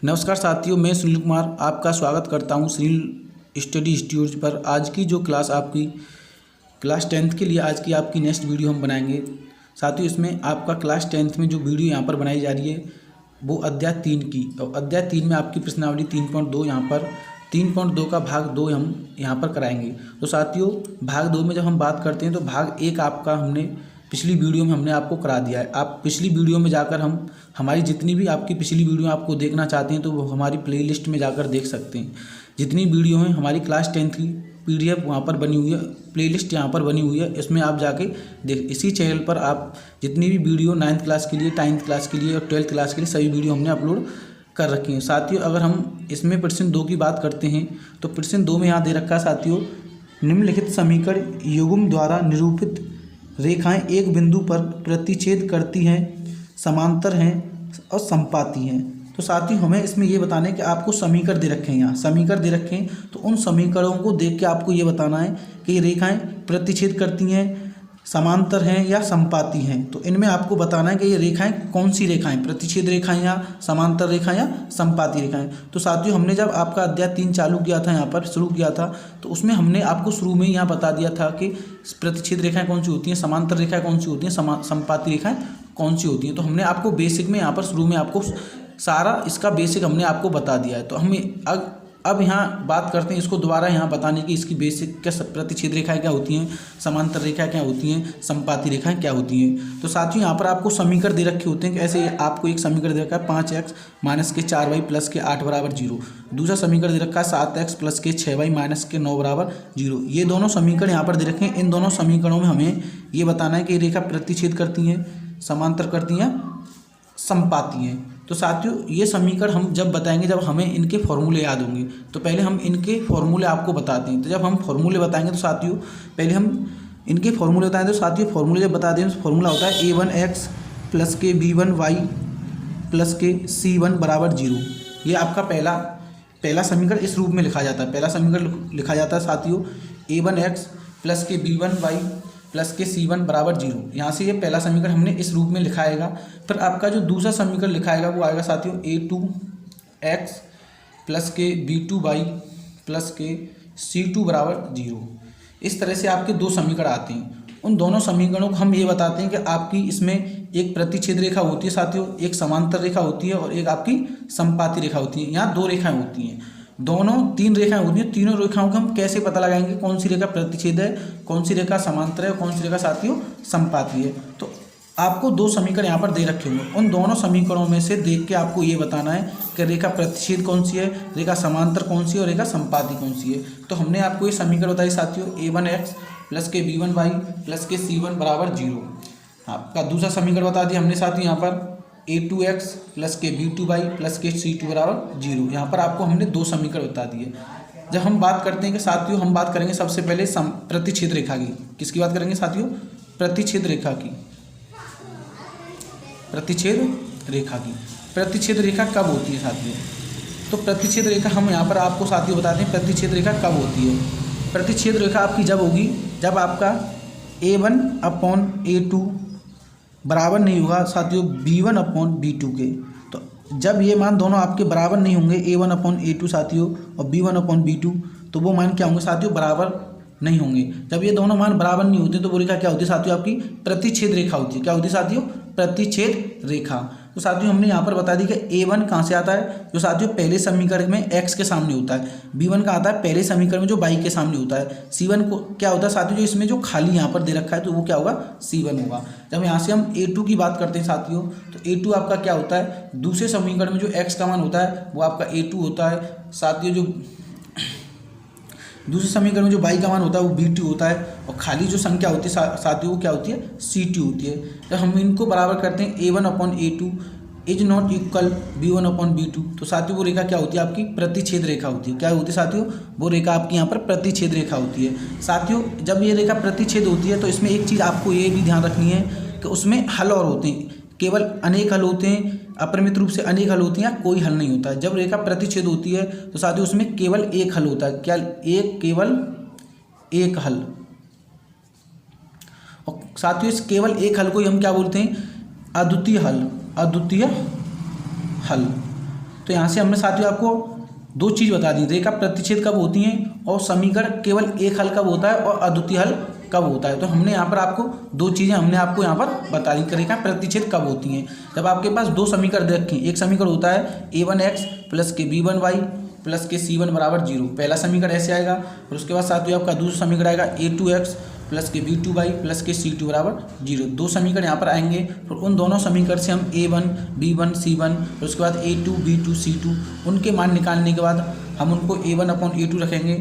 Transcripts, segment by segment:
नमस्कार साथियों, मैं सुनील कुमार आपका स्वागत करता हूं सुनील स्टडी इंस्टीट्यूट पर। आज की जो क्लास आपकी क्लास 10th के लिए आज की आपकी नेक्स्ट वीडियो हम बनाएंगे। साथियों, इसमें आपका क्लास 10th में जो वीडियो यहाँ पर बनाई जा रही है वो अध्याय 3 की, और अध्याय 3 में आपकी प्रश्नावली 3.2 यहाँ पर 3.2 का भाग 2 हम यहाँ पर कराएंगे। तो साथियों, भाग 2 में जब हम बात करते हैं तो भाग 1 आपका हमने पिछली वीडियो में हमने आपको करा दिया है। आप पिछली वीडियो में जाकर हमारी जितनी भी आपकी पिछली वीडियो आपको देखना चाहते हैं तो वो हमारी प्लेलिस्ट में जाकर देख सकते हैं। जितनी वीडियो हैं हमारी क्लास 10th की PDF वहाँ पर बनी हुई है, प्लेलिस्ट यहाँ पर बनी हुई है, इसमें आप जाके देख। इसी चैनल पर आप जितनी भी वीडियो 9th क्लास के लिए, 10th क्लास के लिए और 12th क्लास के लिए सभी वीडियो हमने अपलोड कर रखी हैं। साथियों, अगर हम इसमें प्रश्न 2 की बात करते हैं तो प्रश्न 2 में यहाँ दे रखा है साथियों, निम्नलिखित समीकरण युग्म द्वारा निरूपित रेखाएं एक बिंदु पर प्रतिच्छेद करती हैं, समांतर हैं और संपाती हैं। तो साथियों, हमें इसमें ये बताना है कि आपको समीकरण दे रखे हैं, यहाँ समीकरण दे रखे हैं, तो उन समीकरणों को देख के आपको ये बताना है कि ये रेखाएं प्रतिच्छेद करती हैं, समांतर हैं या संपाती हैं। तो इनमें आपको बताना है कि ये रेखाएं कौन सी रेखाएं, प्रतिच्छेद रेखाएं या समांतर रेखाएं या संपाती रेखाएं। तो साथियों, हमने जब आपका अध्याय 3 चालू किया था, यहाँ पर शुरू किया था, तो उसमें हमने आपको शुरू में यहाँ बता दिया था कि प्रतिच्छेद रेखाएं कौन सी होती हैं, समांतर रेखाएं कौन सी होती हैं, संपाती रेखाएं कौन सी होती हैं। तो हमने आपको बेसिक में यहाँ पर शुरू में आपको सारा इसका बेसिक हमने आपको बता दिया है। तो हमें अब यहाँ बात करते हैं इसको दोबारा यहाँ बताने की, इसकी बेसिक क्या प्रतिच्छेद रेखाएं क्या होती हैं, समांतर रेखाएं क्या होती हैं, संपाती रेखाएं क्या होती हैं। तो साथियों, यहाँ पर आपको समीकरण दे रखे होते हैं कि ऐसे आपको एक समीकरण दे रखा है 5x - के 4y + के 8 = 0। दूसरा समीकरण दे रखा है 7x + के 6y - के 9 = 0। ये दोनों समीकरण यहाँ पर दे रखे हैं। इन दोनों समीकरणों में हमें ये बताना है कि रेखा प्रतिच्छेद करती हैं, समांतर करती हैं, संपाती हैं। तो साथियों, ये समीकरण हम जब बताएंगे जब हमें इनके फॉर्मूले याद होंगे। तो पहले हम इनके फॉर्मूले आपको बताते हैं। तो जब हम फॉर्मूले बताएंगे तो साथियों पहले हम इनके फॉर्मूले बताएं। तो साथियों, फॉर्मूले जब बता दें तो फॉर्मूला होता है A1x + के B1y + के C1 = 0। ये आपका पहला समीकरण इस रूप में लिखा जाता है। पहला समीकरण लिखा जाता है साथियों A1x + के B1y + के C1 = 0। यहाँ से ये पहला समीकरण हमने इस रूप में लिखाएगा। फिर आपका जो दूसरा समीकरण लिखाएगा वो आएगा साथियों A2x + के B2y + के C2 = 0। इस तरह से आपके 2 समीकरण आते हैं। उन दोनों समीकरणों को हम ये बताते हैं कि आपकी इसमें एक प्रतिच्छेद रेखा होती है साथियों, एक समांतर रेखा होती है और एक आपकी संपाती रेखा होती है। यहाँ 2 रेखाएँ होती हैं, दोनों 3 रेखाएं होती हैं। तीनों रेखाओं को हम कैसे पता लगाएंगे कौन सी रेखा प्रतिच्छेद है, कौन सी रेखा समांतर है, कौन सी रेखा साथियों संपाती है। तो आपको 2 समीकरण यहाँ पर दे रखे होंगे। उन दोनों समीकरणों में से देख के आपको ये बताना है कि रेखा प्रतिच्छेद कौन सी है, रेखा समांतर कौन सी है और रेखा संपाती कौन सी है। तो हमने आपको ये समीकरण बताई साथियों A1x + के B1y + के C1 = 0। आपका दूसरा समीकरण बता दिया हमने साथियों यहाँ पर A2x + के B2y + के C2 = 0। यहाँ पर आपको हमने 2 समीकरण बता दिए। जब हम बात करते हैं कि साथियों, हम बात करेंगे सबसे पहले प्रतिच्छेद रेखा की। किसकी बात करेंगे साथियों? प्रतिच्छेद रेखा की। प्रतिच्छेद रेखा की प्रतिच्छेद रेखा कब होती है साथियों? तो प्रतिच्छेद रेखा हम यहाँ पर आपको साथियों बताते हैं प्रतिच्छेद रेखा कब होती है। प्रतिच्छेद रेखा आपकी जब होगी जब आपका A1/A2 बराबर नहीं होगा साथियों B1/B2 के। तो जब ये मान दोनों आपके बराबर नहीं होंगे A1/A2 साथियों और B1/B2, तो वो मान क्या होंगे साथियों? बराबर नहीं होंगे। जब ये दोनों मान बराबर नहीं होते तो वो रेखा क्या होती है साथियों? आपकी प्रतिच्छेद रेखा होती है। क्या होती है साथियों? प्रतिच्छेद रेखा। तो साथियों, हमने यहाँ पर बता दी कि A1 कहाँ से आता है? जो साथियों पहले समीकरण में x के सामने होता है। B1 का आता है पहले समीकरण में जो y के सामने होता है। C1 को क्या होता है साथियों? जो इसमें जो खाली यहाँ पर दे रखा है तो वो क्या होगा? C1 होगा। जब यहाँ से हम A2 की बात करते हैं साथियों, तो A2 आपका क्या होता है? दूसरे समीकरण में जो x का मान होता है वो आपका A2 होता है साथियों। जो दूसरे समीकरण में जो y का मान होता है वो B2 होता है और खाली जो संख्या होती है साथियों वो क्या होती है? C2 होती है। जब हम इनको बराबर करते हैं A1/A2 = B1/B2, तो साथियों वो रेखा क्या होती है? आपकी प्रतिच्छेद रेखा होती है। क्या होती है साथियों? वो रेखा आपकी यहाँ पर प्रतिच्छेद रेखा होती है। साथियों, जब ये रेखा प्रतिच्छेद होती है तो इसमें एक चीज़ आपको ये भी ध्यान रखनी है कि उसमें हल और होते हैं, केवल अनेक हल होते हैं, अपरिमित रूप से अनेक हल होते हैं या कोई हल नहीं होता है। जब रेखा प्रतिच्छेद होती है तो साथियों उसमें केवल एक हल होता है। क्या? केवल एक हल। और साथियों इस केवल एक हल को हम क्या बोलते हैं? अद्वितीय हल। अद्वितीय हल। तो यहाँ से हमने साथियों आपको दो चीज़ बता दी, रेखा प्रतिच्छेद कब होती हैं और समीकरण केवल एक हल कब होता है और अद्वितीय हल कब होता है। तो हमने यहाँ पर आपको दो चीज़ें हमने आपको यहाँ पर बता दी, रेखा प्रतिच्छेद कब होती हैं। जब आपके पास दो समीकरण दे रखे हैं, एक समीकरण होता है a1x प्लस के b1y प्लस के c1 बराबर 0, पहला समीकरण ऐसे आएगा। और उसके बाद साथियों आपका दूसरा समीकरण आएगा a2x प्लस के b2y प्लस के c2 बराबर 0। दो समीकरण यहाँ पर आएंगे, फिर उन दोनों समीकरण से हम a1 b1 c1 फिर उसके बाद a2 b2 c2 उनके मान निकालने के बाद हम उनको a1/a2 रखेंगे,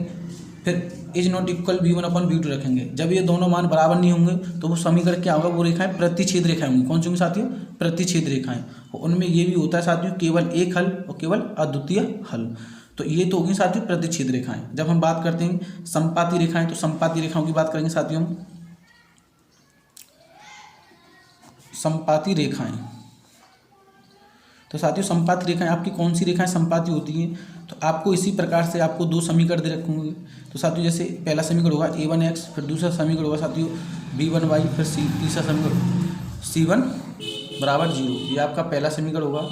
फिर इज नॉट इक्वल b1/b2 रखेंगे। जब ये दोनों मान बराबर नहीं होंगे तो वो समीकरण क्या होगा, वो रेखाएं प्रतिच्छेद रेखाएं होंगी। कौन सी होंगी साथियों, प्रतिच्छेद रेखाएं। उनमें ये भी होता है साथियों केवल एक हल और केवल अद्वितीय हल। तो ये तो होगी साथियों प्रतिच्छेद रेखाएं। जब हम बात करते हैं संपाती रेखाएं, तो संपाती रेखाओं की बात करेंगे साथियों हम। संपाती रेखाएं, तो साथियों संपाती रेखाएं आपकी कौन सी रेखाएं संपाती होती हैं, तो आपको इसी प्रकार से आपको दो समीकरण दे रखे होंगे। तो साथियों जैसे पहला समीकरण होगा a1x, फिर दूसरा समीकरण होगा साथियों b1y, फिर तीसरा समीकरण c1 बराबर 0, ये आपका पहला समीकरण होगा।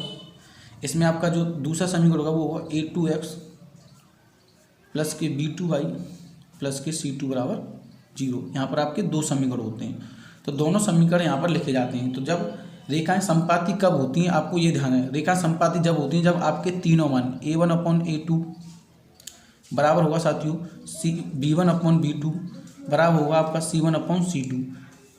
इसमें आपका जो दूसरा समीकरण होगा वो होगा a2x प्लस के b2y प्लस के c2 बराबर 0। यहाँ पर आपके दो समीकरण होते हैं, तो दोनों समीकरण यहाँ पर लिखे जाते हैं। तो जब रेखाएं संपाती कब होती हैं, आपको ये ध्यान है, रेखा संपाती जब होती हैं जब आपके तीनों मान a1/a2 बराबर होगा साथियों b1/b2 बराबर होगा आपका c1/c2।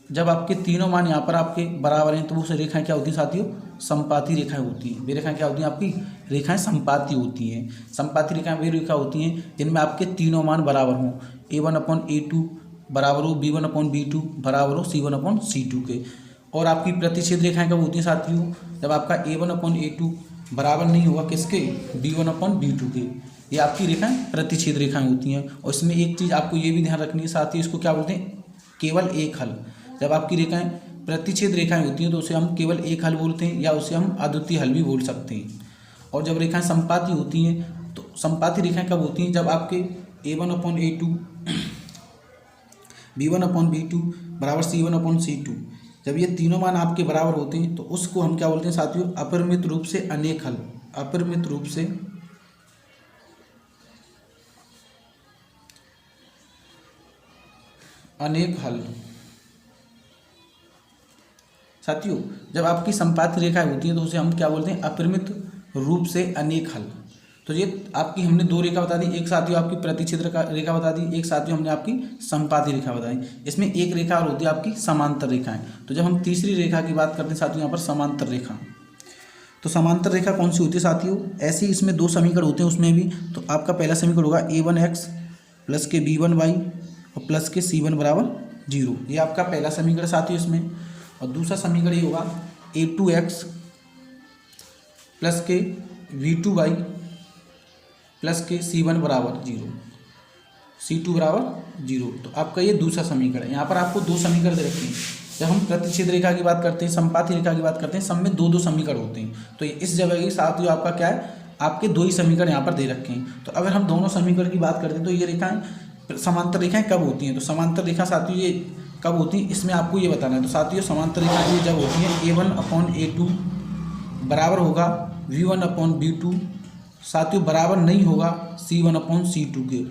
जब आपके तीनों मान यहाँ पर आपके बराबर हैं तो वो रेखाएं क्या होती हैं साथियों, संपाती रेखाएं होती हैं। वे रेखाएं क्या होती हैं, आपकी रेखाएं संपाती होती हैं। संपाती रेखाएं वे रेखा होती हैं जिनमें आपके तीनों मान बराबर हों, a1/a2 बराबर हो b1/b2 बराबर हो c1/c2 के। और आपकी प्रतिच्छेद रेखाएं कब होती हैं साथियों, जब आपका a1/a2 बराबर नहीं होगा किसके, b1/b2 के। ये आपकी रेखाएं प्रतिच्छेद रेखाएं होती हैं। और इसमें एक चीज़ आपको ये भी ध्यान रखनी है साथियों, इसको क्या बोलते हैं, केवल एक हल। जब आपकी रेखाएं प्रतिच्छेद रेखाएं होती हैं तो उसे हम केवल एक हल बोलते हैं, या उसे हम अद्वितीय हल भी बोल सकते हैं। और जब रेखाएं संपाती होती हैं तो संपाती रेखाएं कब होती हैं, जब आपके a1/a2 b1/b2 बराबर c1/c2, जब ये तीनों मान आपके बराबर होते हैं तो उसको हम क्या बोलते हैं साथियों, अपरिमित रूप से अनेक हल। अपरिमित रूप से अनेक हल। साथियों जब आपकी संपाती रेखाएं होती हैं तो उसे हम क्या बोलते हैं, अपरिमित रूप से अनेक हल। तो ये आपकी हमने दो रेखा बता दी, एक साथियों आपकी प्रतिच्छेद रेखा बता दी, एक साथियों हमने आपकी संपाती रेखा बताई। इसमें एक रेखा और होती है आपकी समांतर रेखाएं। तो जब हम तीसरी रेखा की बात करते हैं साथियों यहाँ पर समांतर रेखा, तो समांतर रेखा कौन सी होती है साथियों, ऐसे ही इसमें दो समीकरण होते हैं उसमें भी। तो आपका पहला समीकरण होगा a1x प्लस के b1y और प्लस के c1 बराबर 0, ये आपका पहला समीकरण साथियों इसमें। और दूसरा समीकरण ये होगा a2x प्लस के v2y प्लस के c1 बराबर 0, c2 बराबर 0। तो आपका ये दूसरा समीकरण है। यहाँ पर आपको दो समीकरण दे रखे हैं। जब हम प्रतिच्छेद रेखा की बात करते हैं, संपाती रेखा की बात करते हैं, सब में दो दो समीकरण होते हैं। तो इस जगह के साथ आपका क्या है, आपके दो ही समीकरण यहाँ पर दे रखे हैं। तो अगर हम दोनों समीकरण की बात करते हैं तो ये रेखाएं समांतर रेखाएं कब होती हैं, तो समांतर रेखा साथियों ये कब होती है, इसमें आपको ये बताना है। तो साथियों समांतर रेखा ये जब होती है a1/a2 बराबर होगा v1/v2, साथियों बराबर नहीं होगा c1/c2 के।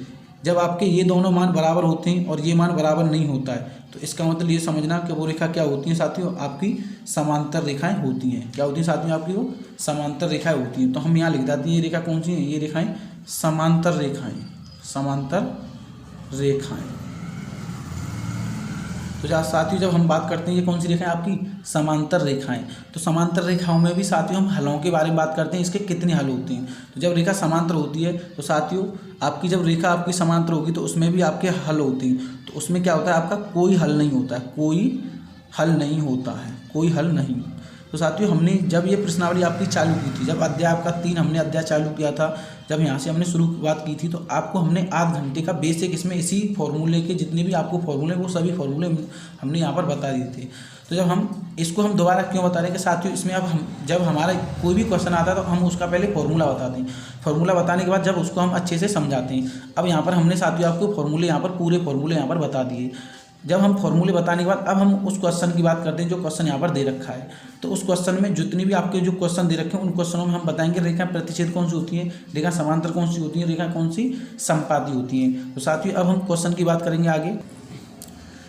जब आपके ये दोनों मान बराबर होते हैं और ये मान बराबर नहीं होता है तो इसका मतलब ये समझना कि वो रेखा क्या होती है साथियों, आपकी समांतर रेखाएं होती हैं। क्या होती हैं साथियों, आपकी वो समांतर रेखाएं होती हैं। तो हम यहाँ लिख देते हैं ये रेखा कौन सी है, ये रेखाएं समांतर रेखाएं, समांतर रेखाएं। तो साथियों जब हम बात करते हैं ये कौन सी रेखाएं, आपकी समांतर रेखाएं। तो समांतर रेखाओं में भी साथियों हम हलों के बारे में बात करते हैं, इसके कितने हल होते हैं। तो जब रेखा समांतर होती है तो साथियों आपकी जब रेखा आपकी समांतर होगी तो उसमें भी आपके हल होते हैं। तो उसमें क्या होता है, आपका कोई हल नहीं होता है, कोई हल नहीं होता है, कोई हल नहीं। तो साथियों हमने जब ये प्रश्नावली आपकी चालू की थी, जब अध्याय आपका 3 हमने अध्याय चालू किया था, जब यहाँ से हमने शुरुआत की थी, तो आपको हमने आध घंटे का बेसिक इसमें इसी फॉर्मूले के जितने भी आपको फॉर्मूले वो सभी फॉर्मूले हमने यहाँ पर बता दिए थे। तो जब हम इसको हम दोबारा क्यों बता रहे हैं कि साथियों इसमें अब हम जब हमारा कोई भी क्वेश्चन आता है तो हम उसका पहले फॉर्मूला बताते हैं, फॉर्मूला बताने के बाद जब उसको हम अच्छे से समझाते हैं। अब यहाँ पर हमने साथियों आपको फॉर्मूले यहाँ पर पूरे फॉर्मूले यहाँ पर बता दिए। जब हम फॉर्मूले बताने के बाद अब हम उस क्वेश्चन की बात करते हैं जो क्वेश्चन यहाँ पर दे रखा है। तो उस क्वेश्चन में जितनी भी आपके जो क्वेश्चन दे रखे हैं उन क्वेश्चनों में हम बताएंगे रेखा प्रतिच्छेद कौन सी होती है, रेखा समांतर कौन सी होती है, रेखा कौन सी संपाती होती है। तो साथियों अब हम क्वेश्चन की बात करेंगे आगे।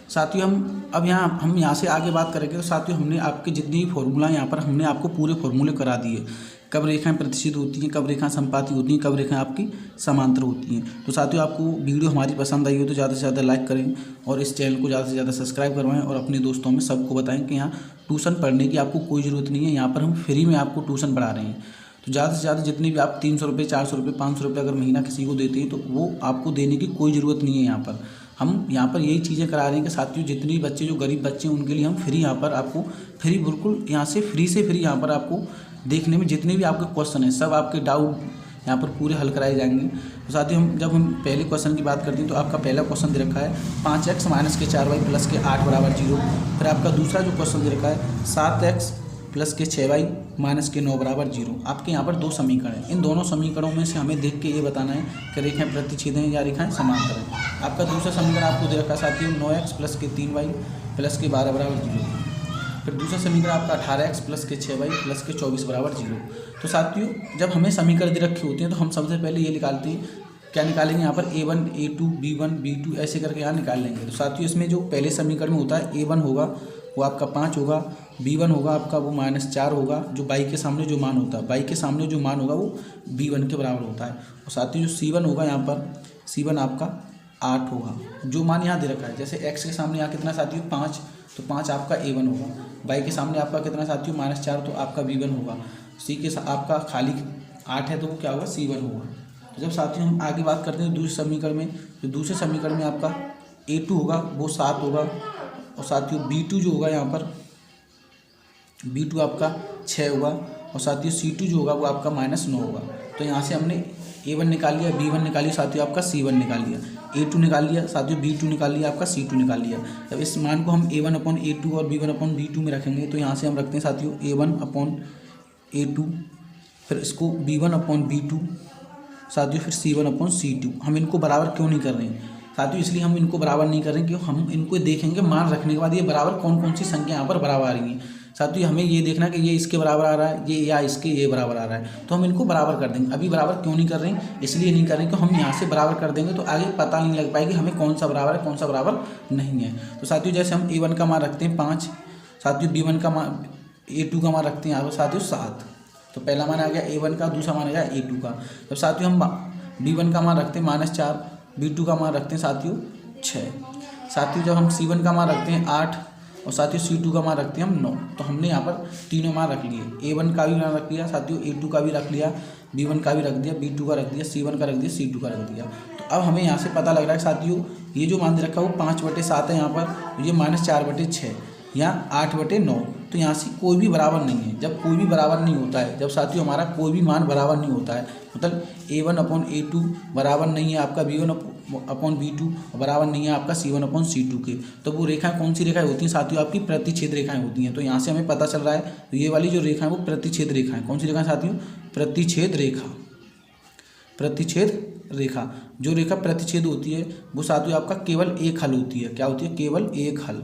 साथियों हम यहाँ से आगे बात करेंगे। तो साथियों हमने आपके जितनी भी फॉर्मूला यहाँ पर हमने आपको पूरे फॉर्मूले करा दिए, कब रेखाएं प्रतिच्छेद होती हैं, कब रेखाएं संपाती होती हैं, कब रेखाएं आपकी समांतर होती हैं। तो साथियों आपको वीडियो हमारी पसंद आई हो तो ज़्यादा से ज़्यादा लाइक करें और इस चैनल को ज़्यादा से ज़्यादा सब्सक्राइब करवाएं और अपने दोस्तों में सबको बताएं कि यहाँ ट्यूशन पढ़ने की आपको कोई ज़रूरत नहीं है, यहाँ पर हम फ्री में आपको ट्यूशन पढ़ा रहे हैं। तो ज़्यादा से ज़्यादा जितनी भी आप 300 रुपये, 400 रुपये, 500 रुपये अगर महीना किसी को देते हैं तो वो आपको देने की कोई ज़रूरत नहीं है। हम यहाँ पर यही चीज़ें करा रहे हैं कि साथियों जितने भी बच्चे जो गरीब बच्चे हैं उनके लिए हम फ्री यहाँ पर आपको फ्री बिल्कुल यहाँ से फ्री यहाँ पर आपको देखने में जितने भी आपके क्वेश्चन हैं सब आपके डाउट यहाँ पर पूरे हल कराए जाएंगे। तो साथियों जब हम पहले क्वेश्चन की बात करते हैं तो आपका पहला क्वेश्चन दे रखा है 5x - के 4y + के 8 = 0। फिर आपका दूसरा जो क्वेश्चन दे रखा है 7x + के 6y - के 9 = 0। आपके यहाँ पर दो समीकरण हैं, इन दोनों समीकरणों में से हमें देख के ये बताना है कि रेखाएं प्रतिच्छेद हैं या रेखाएं समांतर हैं। आपका दूसरा समीकरण आपको दे रखा है साथियों 9x + के 3y + के 12 = 0। फिर दूसरा समीकरण आपका 18x + के 6y + के 24 = 0। तो साथियों जब हमें समीकरण दे रखे होते हैं तो हम सबसे पहले ये निकालते हैं, क्या निकालेंगे यहाँ पर a1 a2 b1 b2 ऐसे करके यहाँ निकाल लेंगे। तो साथियों इसमें जो पहले समीकरण में होता है a1 होगा वो आपका 5 होगा, b1 होगा आपका वो -4 होगा, जो बाई के सामने जो मान होता है, बाई के सामने जो मान होगा वो b1 के बराबर होता है। और साथियों जो c1 होगा यहाँ पर c1 आपका 8 होगा, जो मान यहाँ दे रखा है। जैसे x के सामने यहाँ कितना साथियों 5, तो 5 आपका a1 होगा, बाई के सामने आपका कितना साथियों -4 तो आपका b1 होगा, c के आपका खाली 8 है तो वो क्या होगा c1 होगा। तो जब साथियों हम आगे बात करते हैं दूसरे समीकरण में, तो दूसरे समीकरण में आपका a2 होगा वो 7 होगा और साथियों b2 जो होगा यहाँ पर b2 आपका 6 होगा और साथियों c2 जो होगा वो आपका -9 होगा। तो यहाँ से हमने a1 निकाल लिया, b1 निकाल लिया, साथियों आपका c1 निकाल लिया, a2 निकाल लिया, साथियों b2 निकाल लिया, आपका c2 निकाल लिया। जब इस मान को हम a1/a2 और b1/b2 में रखेंगे तो यहाँ से हम रखते हैं साथियों a1/a2, फिर इसको b1/b2, साथियों फिर c1/c2। हम इनको बराबर क्यों नहीं कर रहे हैं साथियों? इसलिए हम इनको बराबर नहीं कर रहे हैं क्योंकि हम इनको देखेंगे मान रखने के बाद ये बराबर कौन कौन सी संख्या यहाँ पर बराबर आ रही है। साथियों हमें ये देखना कि ये इसके बराबर आ रहा है, ये या इसके ये बराबर आ रहा है, तो हम इनको बराबर कर देंगे। अभी बराबर क्यों नहीं कर रहे हैं? इसलिए नहीं कर रहे हैं कि हम यहाँ से बराबर कर देंगे तो आगे पता नहीं लग पाएगी हमें कौन सा बराबर है कौन सा बराबर नहीं है। तो साथियों जैसे हम a1 का मान रखते हैं 5, साथियों b1 का मान a2 का मान रखते हैं यहाँ पर साथियों 7। तो पहला मान आ गया a1 का, दूसरा मान आ गया a2 का। जब साथियों हम b1 का मान रखते हैं -4, b2 का मान रखते हैं साथियों 6, साथियों जब हम c1 का मान रखते हैं 8 और साथियों c2 का मान रखते हैं हम 9। तो हमने यहाँ पर तीनों मान रख लिए, a1 का भी मान रख लिया साथियों, a2 का भी रख लिया, b1 का भी रख दिया, b2 का रख दिया, c1 का रख दिया, c2 का रख दिया। तो अब हमें यहाँ से पता लग रहा है साथियों ये जो मान दे रखा है वो 5/7 है यहाँ पर, ये -4/6 या 8/9। तो यहाँ से कोई भी बराबर नहीं है। जब कोई भी बराबर नहीं होता है, जब साथियों हमारा कोई भी मान बराबर नहीं होता है, मतलब a1/a2 बराबर नहीं है आपका b1/b2 बराबर नहीं है आपका c1/c2 के, तो वो रेखाएं कौन सी रेखाएं होती हैं साथियों? आपकी प्रतिच्छेद रेखाएं होती हैं। तो यहाँ से हमें पता चल रहा है तो ये वाली जो रेखा है वो प्रतिच्छेद रेखा है। कौन सी रेखा साथियों? प्रतिच्छेद रेखा। प्रतिच्छेद रेखा, जो रेखा प्रतिच्छेद होती है वो साथियों आपका केवल एक हल होती है। क्या होती है? केवल एक हल,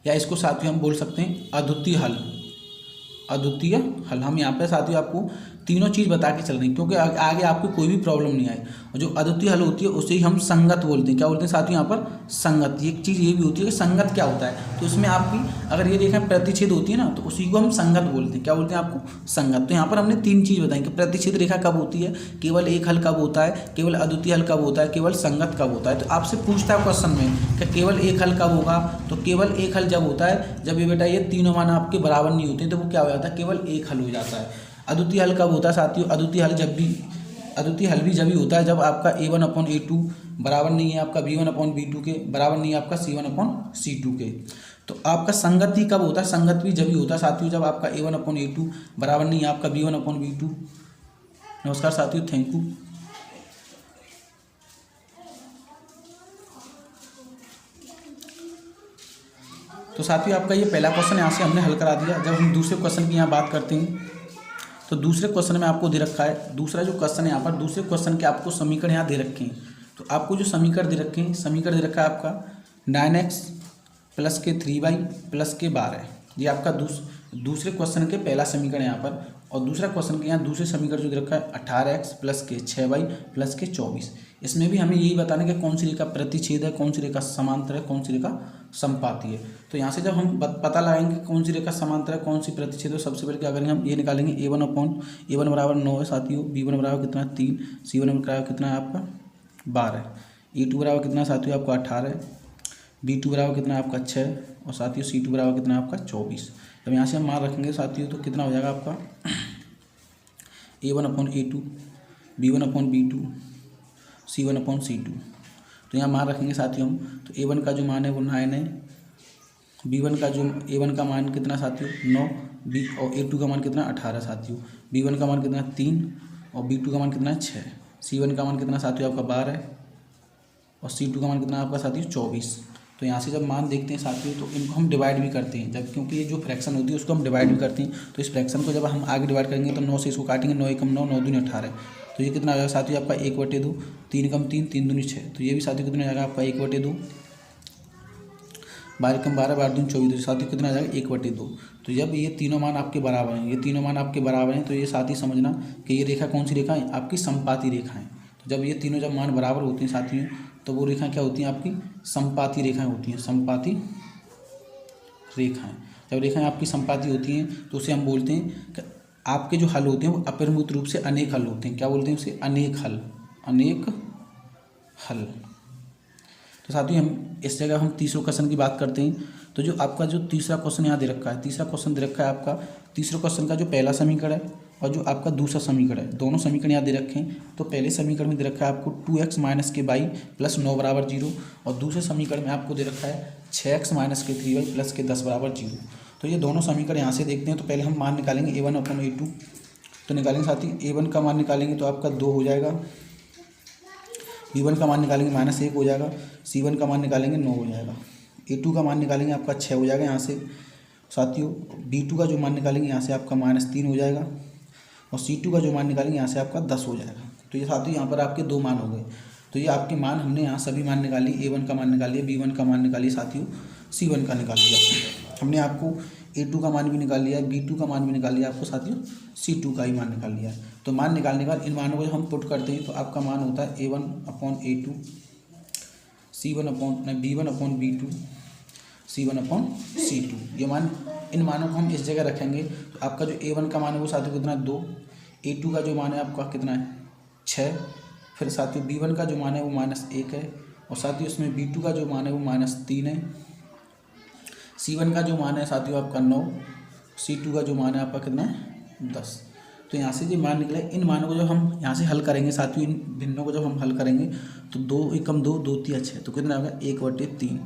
या इसको साथियों हम बोल सकते हैं अद्वितीय हल। अद्वितीय हल। हम यहाँ पे साथियों आपको तीनों चीज़ बता के चल रहे हैं क्योंकि आगे आपको कोई भी प्रॉब्लम नहीं आए। और जो अद्वितीय हल होती है उसे ही हम संगत बोलते हैं। क्या बोलते हैं साथियों यहाँ पर? संगत। एक चीज़ ये भी होती है कि संगत क्या होता है, तो इसमें आपकी अगर ये रेखा प्रतिच्छेद होती है ना तो उसी को हम संगत बोलते हैं। क्या बोलते हैं आपको? संगत। तो यहाँ पर हमने तीन चीज़ बताई कि प्रतिच्छेद रेखा कब होती है, केवल एक हल कब होता है, केवल अद्वितीय हल कब होता है, केवल संगत कब होता है। तो आपसे पूछता है क्वेश्चन में कि केवल एक हल कब होगा, तो केवल एक हल जब होता है जब ये बेटा ये तीनों मान आपके बराबर नहीं होते तो वो क्या हो जाता है? केवल एक हल हो जाता है। अद्वितीय हल कब होता है साथियों? अद्वितीय हल भी जब भी होता है जब आपका a1/a2 बराबर नहीं है आपका b1/b2 के, बराबर नहीं है आपका c1/c2 के। तो आपका संगति कब होता है? संगत भी जब भी होता है साथियों जब आपका a1/a2 बराबर नहीं है आपका b1/b2। नमस्कार साथियों, थैंक यू। तो साथियों आपका ये पहला क्वेश्चन यहाँ से हमने हल करा दिया। जब हम दूसरे क्वेश्चन की यहाँ बात करते हैं तो दूसरे क्वेश्चन में आपको दे रखा है, दूसरा जो क्वेश्चन है यहाँ पर, दूसरे क्वेश्चन के आपको समीकरण यहाँ दे रखे हैं। तो आपको जो समीकरण दे रखे हैं, समीकरण दे रखा है आपका 9x प्लस के 3y प्लस के 12। ये आपका दूसरे क्वेश्चन के पहला समीकरण यहाँ पर, और दूसरा क्वेश्चन के यहाँ दूसरे समीकरण जो दे रखा है 18x प्लस के 6y प्लस के 24। इसमें भी हमें यही बताना है कि कौन सी रेखा प्रतिच्छेद है, कौन सी रेखा समांतर है, कौन सी रेखा समपाती है। तो यहाँ से जब हम पता लगाएंगे कौन सी रेखा समांतर है, कौन सी प्रतिच्छेद है, सबसे पहले क्या करेंगे, हम ये निकालेंगे a1 बराबर 9 है साथियों, b1 बराबर कितना 3, c1 बराबर कितना है आपका 12, a2 बराबर कितना साथियों आपका 18, b2 बराबर कितना है आपका 6, और साथियों c2 बराबर कितना है आपका 24। अब यहाँ से हम मान रखेंगे साथियों तो कितना हो जाएगा आपका a1/a2, b1/b2, c1/c2। तो यहाँ मान रखेंगे साथियों हम, तो a1 का जो मान है वो 9 है, b1 का जो a1 का मान कितना साथियों 9, b और a2 का मान कितना 18 साथियों, b1 का मान कितना 3 और b2 का मान कितना 6, c1 का मान कितना साथियों आपका 12 और c2 का मान कितना आपका साथियों 24। तो यहाँ से जब मान देखते हैं साथियों तो इनको हम डिवाइड भी करते हैं, जब क्योंकि ये जो फ्रैक्शन होती है उसको हम डिवाइड भी करते हैं। तो इस फ्रैक्शन को जब हम आगे डिवाइड करेंगे तो 9 से इसको काटेंगे, 9 एकम 9, 9 दूनी 18। तो ये कितना आ जाएगा साथियों आपका 1/2, 3 कम 3, 3 दूनी 6। तो ये भी साथियों कितना आ जाएगा आपका 1/2, 12 कम 12, 12 दूनी 24। तो साथियों कितना आ जाएगा 1/2। तो जब ये तीनों मान आपके बराबर हैं, ये तीनों मान आपके बराबर हैं, तो ये साथी समझना कि ये रेखा कौन सी रेखा है, आपकी समपाती रेखा है। तो जब ये तीनों जब मान बराबर होती हैं साथियों तो वो रेखा क्या होती हैं आपकी समपाती रेखाएं होती हैं, समपाती रेखाएं। जब रेखाएं आपकी समपाती होती हैं तो उसे हम बोलते हैं कि आपके जो हल होते हैं वो अपरिमित रूप से अनेक हल होते हैं। क्या बोलते हैं उसे, अनेक हल, अनेक हल। तो साथियों हम इस जगह हम तीसरे क्वेश्चन की बात करते हैं। तो जो आपका जो तीसरा क्वेश्चन यहाँ दे रखा है, तीसरा क्वेश्चन दे रखा है आपका, तीसरे क्वेश्चन का जो पहला समीकरण है और जो आपका दूसरा समीकरण है, दोनों समीकरण यहाँ दे रखे हैं। तो पहले समीकरण में दे रखा है आपको 2x माइनस के y प्लस 9 बराबर 0, और दूसरे समीकरण में आपको दे रखा है 6x माइनस के 3y प्लस के 10 बराबर 0। तो ये दोनों समीकरण यहाँ से देखते हैं। तो पहले हम मान निकालेंगे a1/a2। तो निकालेंगे साथी, a1 का मान निकालेंगे तो आपका 2 हो जाएगा, b1 का मान निकालेंगे -1 हो जाएगा, c1 का मान निकालेंगे 9 हो जाएगा, a2 का मान निकालेंगे आपका 6 हो जाएगा यहाँ से साथियों, b2 का जो मान निकालेंगे यहाँ से आपका -3 हो जाएगा, और c2 का जो मान निकालेंगे यहाँ से आपका 10 हो जाएगा। तो ये साथियों यहाँ पर आपके 2 मान हो गए। तो ये आपके मान हमने यहाँ सभी मान निकाल लिए, a1 का मान निकाल लिया, b1 का मान निकाल लिया साथियों, c1 का निकाल लिया। हमने आपको a2 का मान भी निकाल लिया, b2 का मान भी निकाल लिया, आपको साथियों c2 का ही मान निकाल लिया। तो मान निकालने के बाद इन मानों को जब हम पुट करते हैं तो आपका मान होता है a1/a2, b1/b2, c1/c2। ये मान, इन मानों को हम इस जगह रखेंगे। तो आपका जो a1 का मान है वो साथियों कितना 2, a2 का जो मान है आपका कितना है 6, फिर साथियों b1 का जो मान है वो -1 है, और साथियों इसमें b2 का जो मान है वो -3 है, c1 का जो मान है साथियों आपका 9, c2 का जो मान है आपका कितना है 10। तो यहाँ से जो मान निकले, इन मानों को जब हम यहाँ से हल करेंगे साथियों, इन भिन्नों को जब हम हल करेंगे तो 2 एकम 2, 2 3 6, तो कितना होगा 1/3।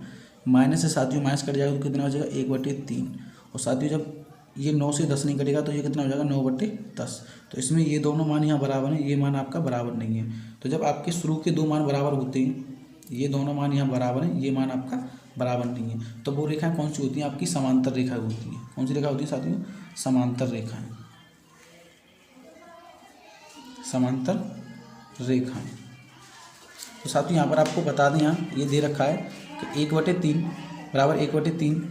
माइनस से साथियों माइनस कट जाएगा तो कितना हो जाएगा 1/3। और साथियों जब ये 9 से 10 नहीं कटेगा तो ये कितना हो जाएगा 9/10। तो इसमें ये दोनों मान यहाँ बराबर हैं, ये मान आपका बराबर नहीं है। तो जब आपके शुरू के 2 मान बराबर होते हैं, ये दोनों मान यहाँ बराबर हैं, ये मान आपका बराबर नहीं है, तो वो रेखाएं कौन सी होती हैं आपकी समांतर रेखा होती है। कौन सी रेखा होती है साथियों, समांतर रेखाएं, समांतर रेखाएं। तो साथियों यहाँ पर आपको बता दें, यहाँ ये दे रखा है कि 1/3 बराबर 1/3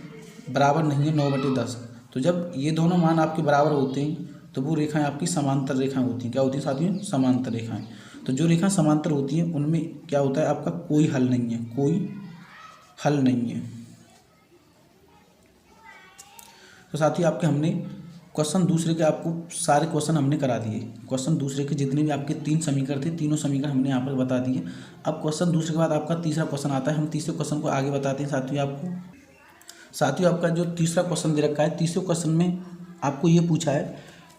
बराबर नहीं है 9/10। तो जब ये दोनों मान आपके बराबर होते हैं तो वो रेखाएं आपकी समांतर रेखाएं होती हैं। क्या होती हैं साथियों, समांतर रेखाएं। तो जो रेखाएं समांतर होती हैं उनमें क्या होता है आपका कोई हल नहीं है, कोई हल नहीं है। तो साथियों आपके हमने क्वेश्चन दूसरे के आपको सारे क्वेश्चन हमने करा दिए। क्वेश्चन दूसरे के जितने भी आपके 3 समीकरण थे, तीनों समीकरण हमने यहाँ पर बता दिए। अब क्वेश्चन दूसरे के बाद आपका तीसरा क्वेश्चन आता है। हम तीसरे क्वेश्चन को आगे बताते हैं साथियों आपको। साथियों आपका जो तीसरा क्वेश्चन दे रखा है, तीसरे क्वेश्चन में आपको ये पूछा है,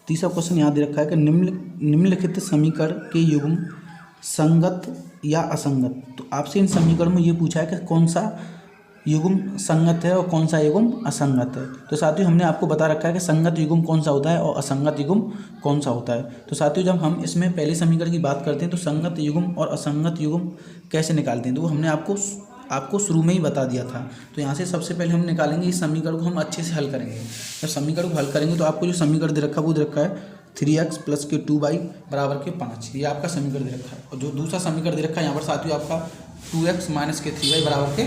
तीसरा क्वेश्चन यहाँ दे रखा है कि निम्नलिखित समीकरण के युग्म संगत या असंगत। तो आपसे इन समीकरण में ये पूछा है कि कौन सा युग्म संगत है और कौन सा युग्म असंगत है। तो साथियों हमने आपको बता रखा है कि संगत युग्म कौन सा होता है और असंगत युग्म कौन सा होता है। तो साथियों जब हम इसमें पहले समीकरण की बात करते हैं तो संगत युग्म और असंगत युग्म कैसे निकालते हैं, तो वो हमने आपको शुरू में ही बता दिया था। तो यहाँ से सबसे पहले हम निकालेंगे इस समीकरण को, हम अच्छे से हल करेंगे। जब समीकरण को हल करेंगे तो आपको जो समीकरण दे रखा है वो दे रखा है 3x प्लस के 2y बराबर के 5। ये आपका समीकरण दे रखा है। और जो दूसरा समीकरण दे रखा है यहाँ पर साथियों आपका 2x माइनस के 3y बराबर के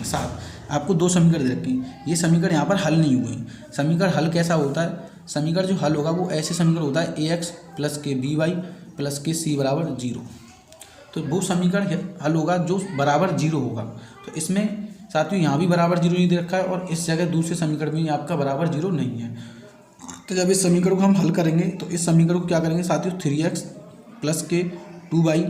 7। आपको दो समीकरण दे रखे हैं। ये समीकरण यहाँ पर हल नहीं हुए हैं। समीकरण हल कैसा होता है? समीकरण जो हल होगा वो ऐसे समीकरण होता है ax प्लस के by प्लस के c बराबर 0। तो वो समीकरण हल होगा जो बराबर 0 होगा। तो इसमें साथियों यहाँ भी बराबर 0 नहीं दे रखा है और इस जगह दूसरे समीकरण में आपका बराबर 0 नहीं है। तो जब इस समीकरण को हम हल करेंगे तो इस समीकरण को क्या करेंगे साथियों 3x प्लस के 2y।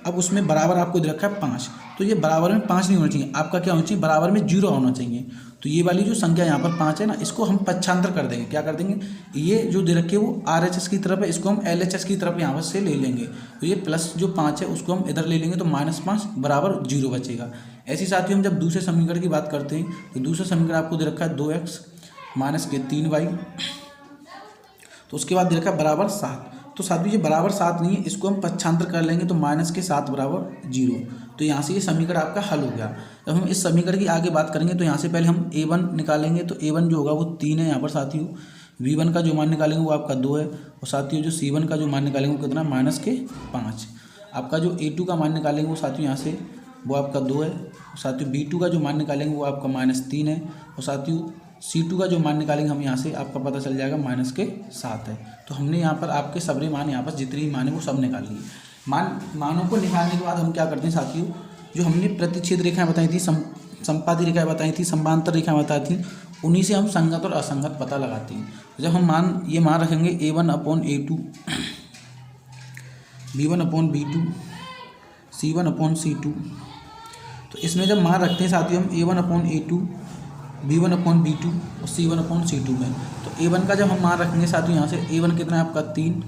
अब उसमें बराबर आपको दे रखा है 5। तो ये बराबर में 5 नहीं होना चाहिए, आपका क्या होना चाहिए? बराबर में 0 होना चाहिए। तो ये वाली जो संख्या यहाँ पर 5 है ना, इसको हम पक्षांतर कर देंगे। क्या कर देंगे? ये जो दे रखे है वो RHS की तरफ है, इसको हम LHS की तरफ यहाँ पर से ले लेंगे। तो ये प्लस जो 5 है उसको हम इधर ले लेंगे तो -5 बराबर 0 बचेगा। ऐसे साथियों हम जब दूसरे समीकरण की बात करते हैं तो दूसरा समीकरण आपको दे रखा है 2x माइनस के 3y। तो उसके बाद दे रखा है बराबर 7। तो साथियों ये बराबर 7 नहीं है, इसको हम पक्षांतर कर लेंगे तो -7 बराबर 0। तो यहाँ से ये समीकरण आपका हल हो गया। जब हम इस समीकरण की आगे बात करेंगे तो यहाँ से पहले हम a1 निकालेंगे। तो a1 जो होगा वो 3 है यहाँ पर साथियों। v1 का जो मान निकालेंगे वो आपका 2 है। और साथियों जो c1 का जो मान निकालेंगे वो कितना? -5। आपका जो a2 का मान निकालेंगे वो साथियों यहाँ से वो आपका 2 है। साथियों b2 का जो मान निकालेंगे वो आपका -3 है। और साथियों c2 का जो मान निकालेंगे हम यहाँ से आपका पता चल जाएगा -7 है। तो हमने यहाँ पर आपके सबरे मान यहाँ पर जितने भी मान है वो सब निकाल लिए। मानों को निकालने के बाद हम क्या करते हैं साथियों, जो हमने प्रतिच्छेद रेखाएं बताई थी, संपाती रेखाएं बताई थी, समांतर रेखाएं बताई थी, उन्हीं से हम संगत और असंगत पता लगाते हैं। जब हम ये मान रखेंगे a1/a2, b1/b2, c1/c2। तो इसमें जब मान रखते हैं साथियों हम a1/a2, b1/b2 और c1/c2 में, तो a1 का जब हम मान रखेंगे साथियों यहाँ से a1 कितना है आपका 3,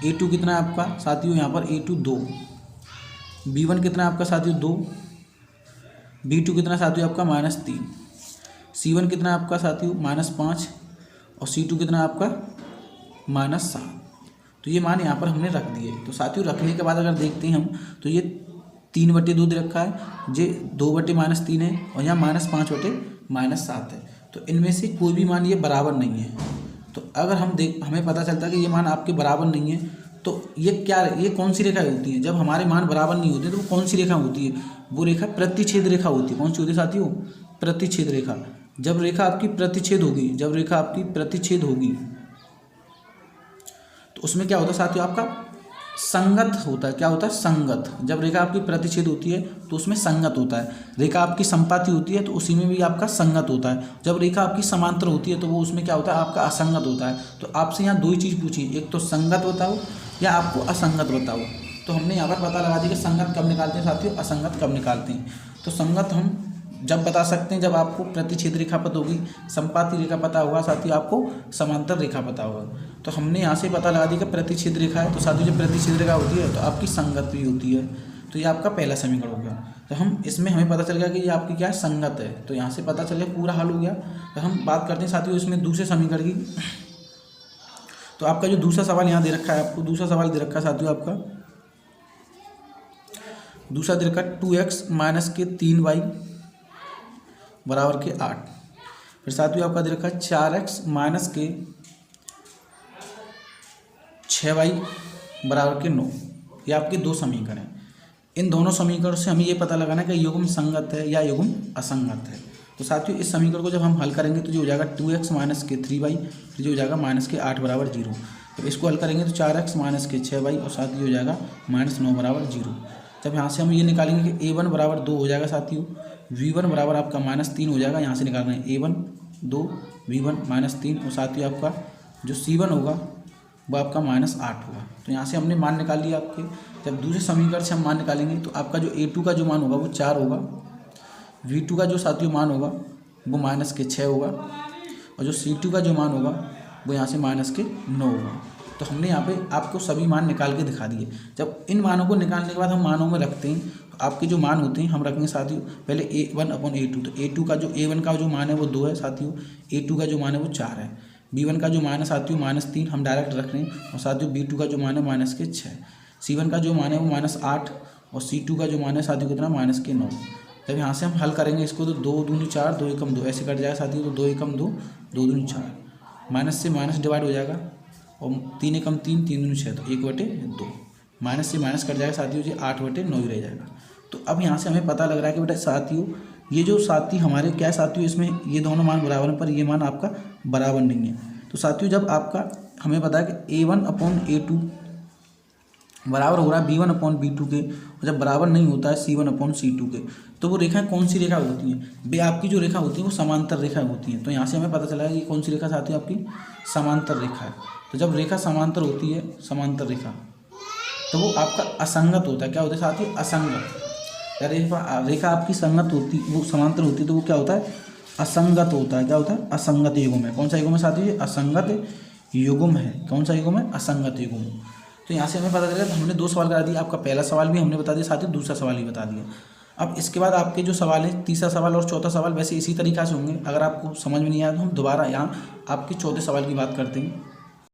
a2 कितना है आपका साथियों यहाँ पर a2 2, b1 कितना है आपका साथियों 2, b2 कितना साथियों आपका -3, c1 कितना है आपका साथियों -5 और c2 कितना है आपका -7। तो ये मान यहाँ पर हमने रख दिए। तो साथियों रखने के बाद अगर देखते हैं हम तो ये 3/2 दे रखा है, ये 2/-3 है और यहाँ -5/-7 है। तो इनमें से कोई भी मान ये बराबर नहीं है। तो अगर हमें पता चलता है कि ये मान आपके बराबर नहीं है तो ये कौन सी रेखा होती है? जब हमारे मान बराबर नहीं होते तो वो कौन सी रेखा होती है? वो रेखा प्रतिच्छेद रेखा होती है। कौन सी होती है साथियों? प्रतिच्छेद रेखा। जब रेखा आपकी प्रतिच्छेद होगी तो उसमें क्या होता है साथियों? आपका संगत होता है। क्या होता है? संगत। जब रेखा आपकी प्रतिच्छेद होती है तो उसमें संगत होता है। रेखा आपकी संपाती होती है तो उसी में भी आपका संगत होता है। जब रेखा आपकी समांतर होती है तो वो उसमें क्या होता है? आपका असंगत होता है। तो आपसे यहाँ दो ही चीज़ पूछी, एक तो संगत बताओ या आपको असंगत बताओ। तो हमने यहाँ पर पता लगा दिया कि संगत कब निकालते हैं साथियों, असंगत कब निकालते हैं। तो संगत हम जब बता सकते हैं जब आपको प्रतिच्छेद रेखा पता होगी, संपाती रेखा पता होगा साथियों, आपको समांतर रेखा पता होगा। तो हमने यहाँ से पता लगा दिया कि प्रतिच्छेद रेखा है। तो साथियों जब प्रतिच्छेद रेखा होती है तो आपकी संगत भी होती है। तो ये आपका पहला समीकरण हो गया। तो हम इसमें हमें पता चल गया कि ये आपकी क्या है? संगत है। तो यहाँ से पता चल गया, पूरा हल हो गया। तो हम बात करते हैं साथियों इसमें दूसरे समीकरण की। तो आपका जो दूसरा सवाल यहाँ दे रखा है, आपको दूसरा सवाल दे रखा है साथियों, आपका दूसरा दे रखा है 2x माइनस के 3y बराबर के 8। फिर साथियों आपका दे रखा है 4x माइनस के 6y बराबर के 9। ये आपके दो समीकरण हैं। इन दोनों समीकरणों से हमें ये पता लगाना है कि युग्म संगत है या युग्म असंगत है। तो साथियों इस समीकरण को जब हम हल करेंगे तो जो हो जाएगा 2x माइनस के 3y, फिर जो हो जाएगा माइनस के 8 बराबर 0। जब इसको हल करेंगे तो 4x माइनस के 6y और साथ ही हो जाएगा -9 बराबर 0। जब यहाँ से हम ये निकालेंगे कि a1 बराबर 2 हो जाएगा साथियों, v1 बराबर आपका -3 हो जाएगा। यहाँ से निकालना है a1 2, v1 -3 और साथियों आपका जो c1 होगा वो आपका -8 होगा। तो यहाँ से हमने मान निकाल लिया आपके। जब दूसरे समीकरण से हम मान निकालेंगे तो आपका जो a2 का जो मान होगा वो 4 होगा, v2 का जो साथियों मान होगा वो -6 होगा और जो c2 का जो मान होगा वो यहाँ से -9 होगा। तो हमने यहाँ पे आपको सभी मान निकाल के दिखा दिए। जब इन मानों को निकालने के बाद हम मानों में रखते हैं तो आपके जो मान होते हैं हम रखेंगे साथियों पहले a1/a2। तो a2 का जो a1 का जो मान है वो 2 है साथियों, a2 का जो मान है वो 4 है, b1 का जो मान है साथियों -3 हम डायरेक्ट रख रहे हैं और साथियों b2 का जो मान है -6, c1 का जो मान है वो -8 और c2 का जो मान है साथियों कितना -9। जब यहाँ से हम हल करेंगे इसको तो 2 दूनी 4, 2 एकम 2 ऐसे कट जाएगा साथियों। तो 2 एकम 2, 2 दूनी 4, माइनस से माइनस डिवाइड हो जाएगा और 3 एकम 3, 3 दूनी 6, तो 1/2, माइनस से माइनस कट जाएगा साथियों, जी 8/9 ही रह जाएगा। तो अब यहाँ से हमें पता लग रहा है कि बेटा साथियों ये जो साथी हमारे क्या है साथियों, इसमें ये दोनों मान बराबर हैं पर ये मान आपका बराबर नहीं है। तो साथियों जब आपका हमें पता है कि A1/A2 बराबर हो रहा है B1/B2 के, और जब बराबर नहीं होता है C1/C2 के, तो वो रेखाएं कौन सी रेखा होती हैं? वे आपकी जो रेखा होती है वो समांतर रेखा होती हैं। तो यहाँ से हमें पता चला है कि कौन सी रेखा साथियों आपकी समांतर रेखा है। तो जब रेखा समांतर होती है, समांतर रेखा, तो वो आपका असंगत होता है। क्या होता है साथियों? असंगत। या रेखा आपकी संगत होती, वो समांतर होती है तो वो क्या होता है? असंगत होता है। क्या होता है? असंगत युग्म है। कौन सा युग्म है साथियों? ये असंगत युग्म है। कौन सा युग्म है? असंगत युग्म। तो यहाँ से हमें पता चलेगा, तो हमने 2 सवाल करा दिए। आपका पहला सवाल भी हमने बता दिया साथियों, दूसरा सवाल भी बता दिया। अब इसके बाद आपके जो सवाल है, तीसरा सवाल और चौथा सवाल वैसे इसी तरीक़ा से होंगे। अगर आपको समझ में नहीं आया तो हम दोबारा यहाँ आपके चौथे सवाल की बात करते हैं।